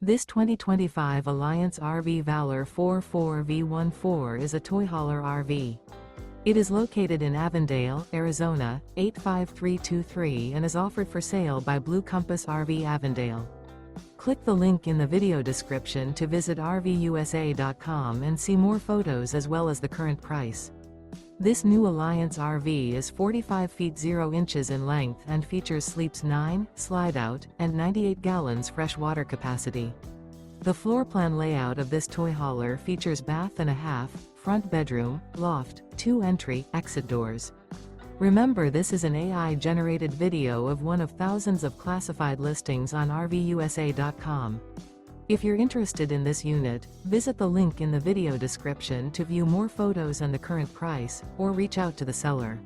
This 2025 Alliance RV Valor 44V14 is a toy hauler RV. It is located in Avondale, Arizona, 85323 and is offered for sale by Blue Compass RV Avondale. Click the link in the video description to visit RVUSA.com and see more photos as well as the current price. This new Alliance RV is 45 feet 0 inches in length and features sleeps 9, slide-out, and 98 gallons fresh water capacity. The floor plan layout of this toy hauler features bath and a half, front bedroom, loft, 2 entry, exit doors. Remember, this is an AI-generated video of one of thousands of classified listings on RVUSA.com. If you're interested in this unit, visit the link in the video description to view more photos and the current price, or reach out to the seller.